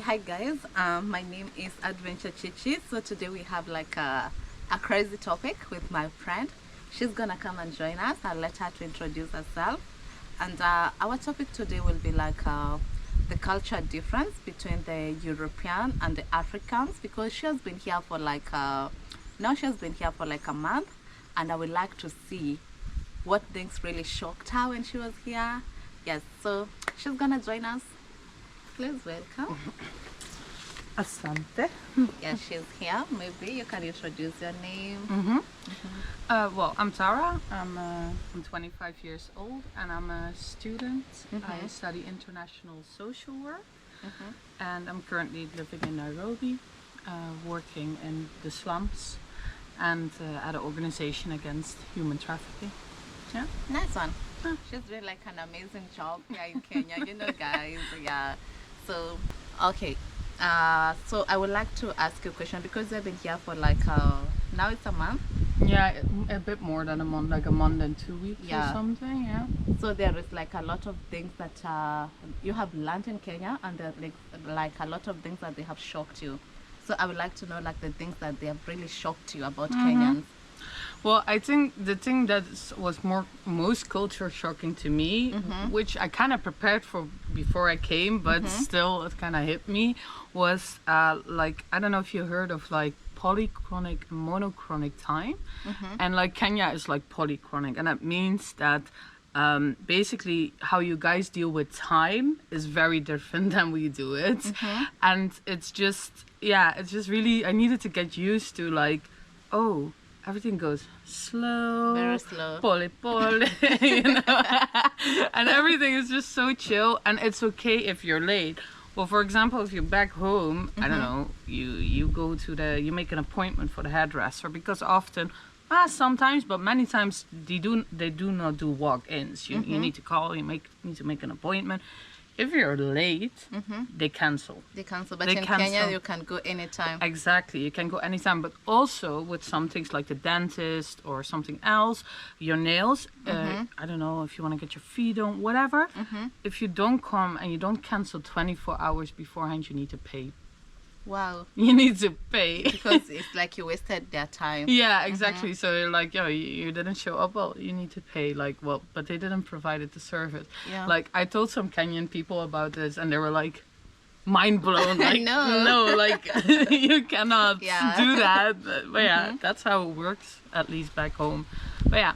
Hi guys, my name is Adventure Chichi. So today we have like a crazy topic with my friend. She's gonna come and join us. I'll let her to introduce herself. And our topic today will be like the culture difference between the European and the Africans because she has been here for like now she has been here for like a month, and I would like to see what things really shocked her when she was here. Yes, so she's gonna join us. Please welcome. Asante. Yeah, she's here. Maybe you can introduce your name. Well, I'm Tara. I'm 25 years old and I'm a student. I study international social work and I'm currently living in Nairobi, working in the slums and at an organization against human trafficking. Yeah. Nice one. She's doing like an amazing job here in Kenya, guys. Yeah. So, okay. So I would like to ask you a question because we've been here for like now it's a month. Yeah, a bit more than a month, like a month and 2 weeks Yeah. or something. Yeah. So there is like a lot of things that you have learned in Kenya, and there like a lot of things that they have shocked you. So I would like to know like the things that they have really shocked you about Kenyans. Well, I think the thing that was most culture shocking to me, which I kind of prepared for before I came, but still it kind of hit me, was like, I don't know if you heard of like polychronic and monochronic time, and like Kenya is like polychronic, and that means that basically how you guys deal with time is very different than we do it, and it's just really, I needed to get used to like, oh, everything goes slow, Very slow. Pole, you know, and everything is just so chill, and it's okay if you're late. Well, for example, if you're back home, I don't know, you go to you make an appointment for the hairdresser because often, sometimes, but many times they do not do walk-ins. You need to call, need to make an appointment. If you're late, they cancel. They cancel, but They in cancel. Kenya you can go anytime. Exactly, you can go anytime, but also with some things like the dentist or something else, your nails, I don't know if you want to get your feet done, whatever. If you don't come and you don't cancel 24 hours beforehand, you need to pay. Wow. You need to pay. Because it's like you wasted their time. Yeah, exactly. So you're like, you didn't show up, well, you need to pay. Like, well, but they didn't provide the service. Yeah. Like, I told some Kenyan people about this and they were like, mind blown. Like, know. no, like, you cannot Yeah. do that. But yeah, that's how it works, at least back home. But yeah,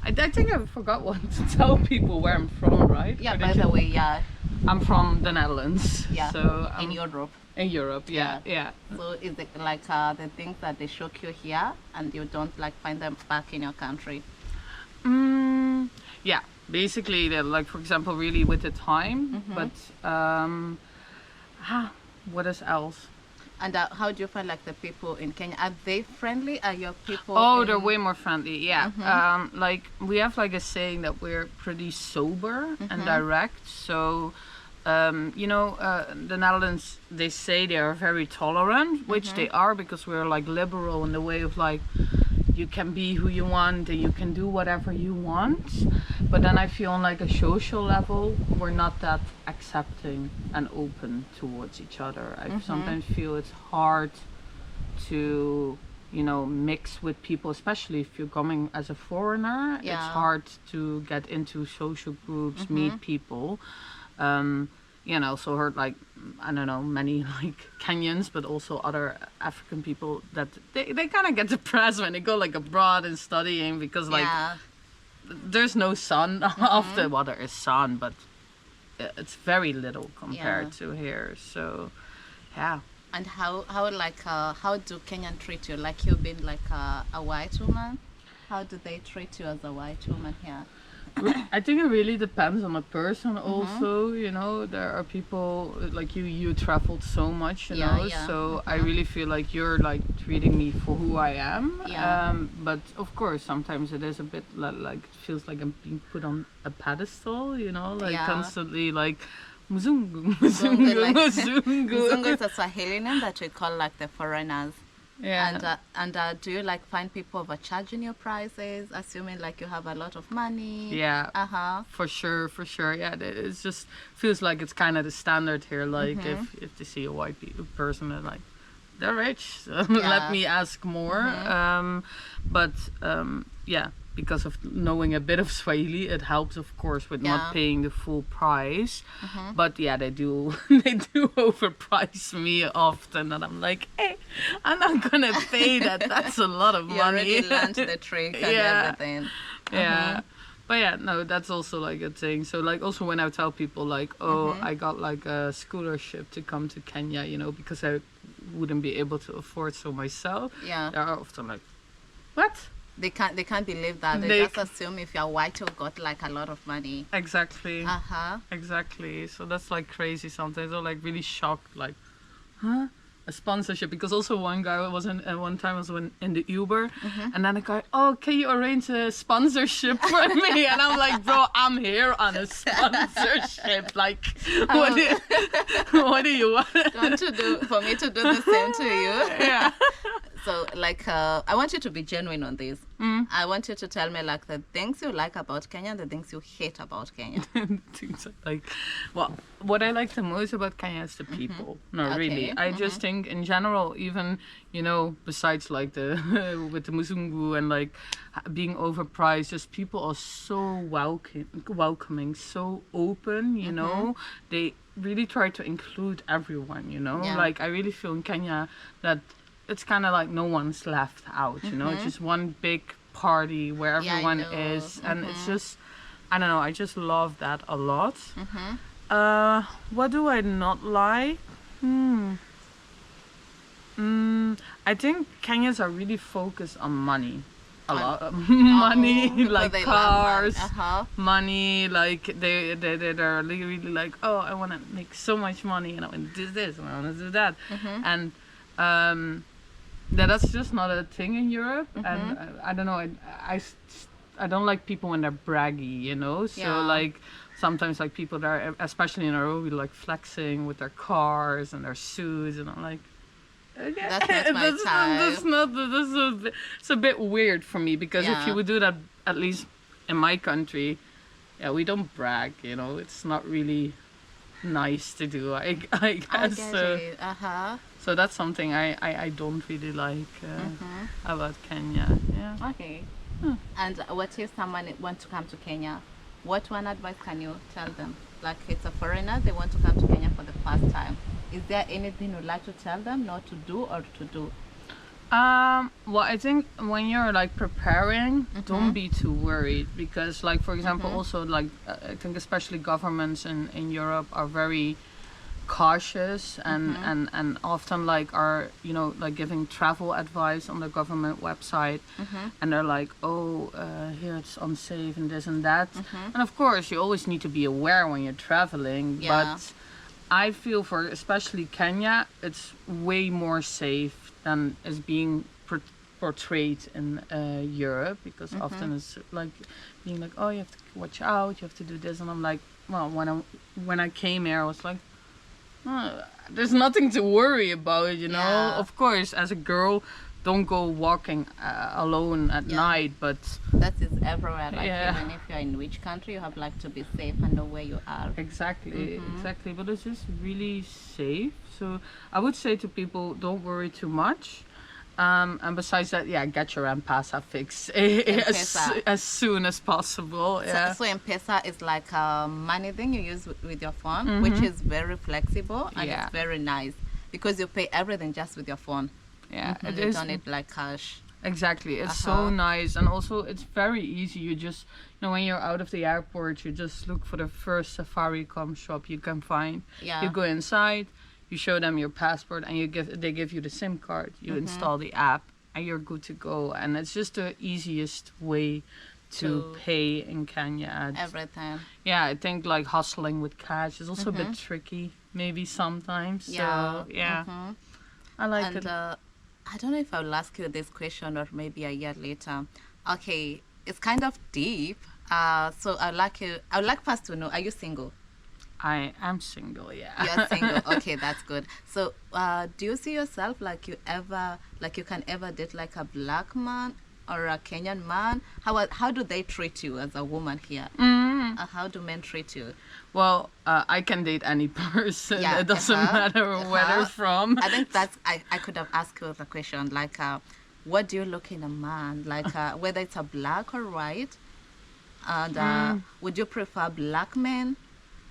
I think I forgot what to tell people where I'm from, right? Yeah, Or by did the you- way, yeah. I'm from the Netherlands. Yeah. So In Europe. in Europe, yeah. So is it like the things that they shock you here and you don't like find them back in your country? Yeah, basically, they're like, for example, really with the time, but what is else? And how do you find like the people in Kenya? Are they friendly? Are your people? Oh, they're way more friendly. Yeah, like we have like a saying that we're pretty sober and direct. So, the Netherlands, they say they are very tolerant, which they are because we're like liberal in the way of like you can be who you want and you can do whatever you want. But then I feel on like a social level, we're not that accepting and open towards each other. I sometimes feel it's hard to, mix with people, especially if you're coming as a foreigner. Yeah. It's hard to get into social groups, meet people. So heard like, I don't know, many like Kenyans, but also other African people that they kind of get depressed when they go like abroad and studying because like Yeah. there's no sun often. Well, there is sun, but it's very little compared to here. So, yeah. And how do Kenyan treat you? Like you've been like a white woman? How do they treat you as a white woman here? I think it really depends on the person also, there are people like you traveled so much, Yeah. so I really feel like you're like treating me for who I am. Yeah. But of course sometimes it is a bit like it feels like I'm being put on a pedestal, like Yeah. constantly like Mzungu, Mzungu, Like- Mzungu. Mzungu is a Swahili name that we call like the foreigners. Yeah. And do you like find people overcharging your prices, assuming like you have a lot of money? Yeah. Uh-huh. For sure, for sure. Yeah, it's just feels like it's kind of the standard here. Like if they see a white person, they're like, they're rich, so Yeah. let me ask more. But yeah, because of knowing a bit of Swahili, it helps, of course, with Yeah. not paying the full price. But yeah, they do they do overprice me often, and I'm like, hey, I'm not gonna pay that. That's a lot of You money. already learned the trick and Yeah. everything. Yeah. But yeah, no, that's also like a thing. So like also when I tell people like, oh, I got like a scholarship to come to Kenya, you know, because I wouldn't be able to afford so myself. Yeah. They're often like, what? They can't believe that. They They just assume if you're white you've got like a lot of money. Exactly. Uh-huh. Exactly. So that's like crazy sometimes. Or like really shocked, like, huh? A sponsorship, because also one guy was one time I was in the Uber, and then a guy, oh, can you arrange a sponsorship for me? And I'm like, bro, I'm here on a sponsorship. Like, what do you want? Want to do for me to do the same to you? Yeah. So like I want you to be genuine on this. I want you to tell me like the things you like about Kenya and the things you hate about Kenya. Things like, well, what I like the most about Kenya is the people. No, Okay. really. I just think in general, even, you know, besides like the with the Muzungu and like being overpriced, just people are so welcoming, so open, you know. They really try to include everyone, you know. Yeah. Like I really feel in Kenya that it's kind of like no one's left out, you know. It's just one big party where Yeah, I everyone know. is, and it's just, I don't know, I just love that a lot. What do I not like? I think Kenyans are really focused on money. A lot of money, because like they love money. cars, money, like they're really like, oh, I want to make so much money, and I want to do this, and I want to do that, and that's just not a thing in Europe. And I don't know, I don't like people when they're braggy, you know. So Yeah. like sometimes like people that are, especially in Nairobi, like flexing with their cars and their suits, and I'm like, okay, That's not my type. it's a bit weird for me, because if Yeah. you would do that, at least in my country, yeah, we don't brag, you know. It's not really nice to do, I I guess. get So, it. Uh-huh. so that's something I don't really like about Kenya. Yeah. Okay. And what if someone wants to come to Kenya? What one advice can you tell them? Like it's a foreigner, they want to come to Kenya for the first time. Is there anything you'd like to tell them not to do or to do? Well, I think when you're like preparing, don't be too worried, because like for example, also like I think especially governments in Europe are very cautious and often like are, you know, like giving travel advice on the government website, and they're like, oh, here it's unsafe and this and that, and of course you always need to be aware when you're traveling, Yeah. but I feel for especially Kenya, it's way more safe than is being portrayed in Europe, because often it's like being like, oh, you have to watch out, you have to do this, and I'm like, well, when I came here, I was like, oh, there's nothing to worry about, you know. Yeah. Of course, as a girl, don't go walking alone at Yeah. night, but That is everywhere. Like Yeah. even if you're in which country, you have like to be safe and know where you are. exactly, but it's just really safe. So I would say to people, don't worry too much. And besides that, yeah, get your M-Pesa fix M-Pesa. as soon as possible. Yeah. So M-Pesa is like a money thing you use with your phone, which is very flexible and Yeah. it's very nice because you pay everything just with your phone. Yeah, it You is. don't need like cash. Exactly, it's Uh-huh. so nice, and also it's very easy. You just, you know, when you're out of the airport, you just look for the first Safaricom shop you can find. Yeah. You go inside, you show them your passport, and they give you the SIM card. You install the app, and you're good to go. And it's just the easiest way to To pay in Kenya. Everything. Yeah, I think like hustling with cash is also a bit tricky, maybe sometimes. Yeah. So yeah, I like And it. I don't know if I'll ask you this question or maybe a year later. Okay, it's kind of deep. So I'd like first to know, are you single? I am single, yeah. You're single. Okay, that's good. So, do you see yourself like you can ever date like a black man or a Kenyan man? How do they treat you as a woman here? How do men treat you? Well, I can date any person. Yeah, It doesn't matter where they're from. I think I could have asked you the question like, what do you look in a man? Like, whether it's a black or white, and would you prefer black men?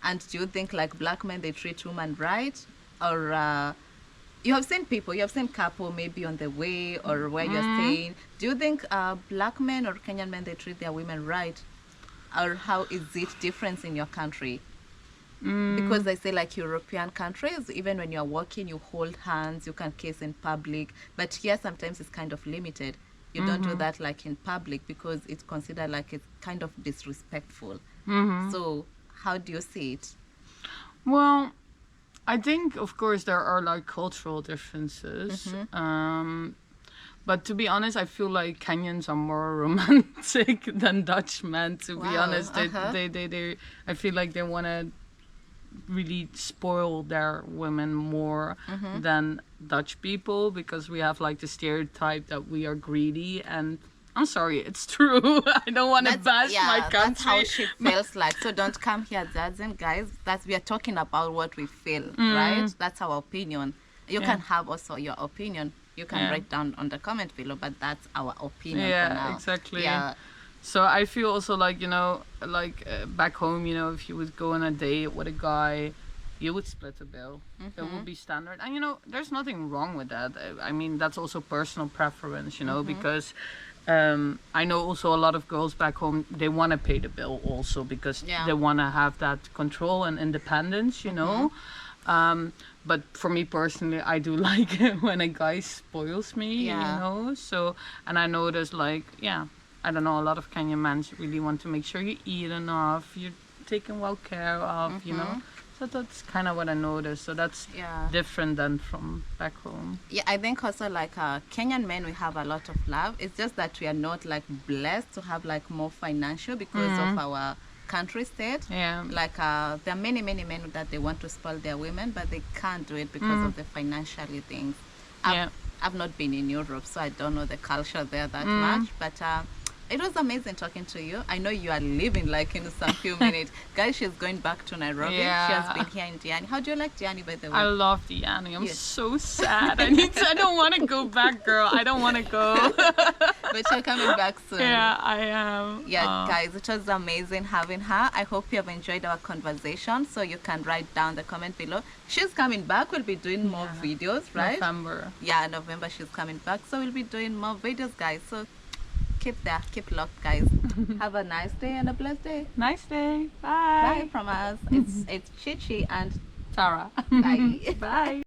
And do you think like black men they treat women right, or you have seen couple maybe on the way or where you're staying? Do you think black men or Kenyan men they treat their women right, or how is it different in your country? Because they say like European countries, even when you're walking, you hold hands, you can kiss in public. But here sometimes it's kind of limited. You don't do that like in public because it's considered like it's kind of disrespectful. So how do you see it? Well, I think, of course, there are like cultural differences. But to be honest, I feel like Kenyans are more romantic than Dutch men. To be Wow, honest, they I feel like they want to really spoil their women more than Dutch people, because we have like the stereotype that we are greedy, and I'm sorry, it's true. I don't want to bash my country. That's how she feels like. So don't come here judging, guys. We are talking about what we feel, right? That's our opinion. You can have also your opinion. You can write down on the comment below, but that's our opinion for now. Exactly. Yeah. So I feel also like, back home, if you would go on a date with a guy, you would split the bill. It would be standard. And, there's nothing wrong with that. I mean, that's also personal preference, because I know also a lot of girls back home, they want to pay the bill also because they want to have that control and independence, but for me personally, I do like it when a guy spoils me, So, and I notice like, I don't know, a lot of Kenyan men really want to make sure you eat enough, you're taken well care of, So that's kind of what I noticed. So that's different than from back home. Yeah, I think also like Kenyan men, we have a lot of love. It's just that we are not like blessed to have like more financial because of our country state. Yeah. Like there are many men that they want to spoil their women, but they can't do it because of the financially things. I've not been in Europe, so I don't know the culture there that much, but it was amazing talking to you. I know you are leaving like in some few minutes. Guys, she's going back to Nairobi. Yeah. She has been here in Diani. How do you like Diani, by the way? I love Diani. I'm so sad. I don't want to go back, girl. I don't want to go. But you're coming back soon. Yeah, I am. Yeah, guys, it was amazing having her. I hope you have enjoyed our conversation. So you can write down the comment below. She's coming back. We'll be doing more videos, right? November. Yeah, November she's coming back. So we'll be doing more videos, guys. So keep there, keep locked, guys. Have a nice day and a blessed day. Nice day. Bye. Bye from us. It's Chichi and Tara. bye. Bye.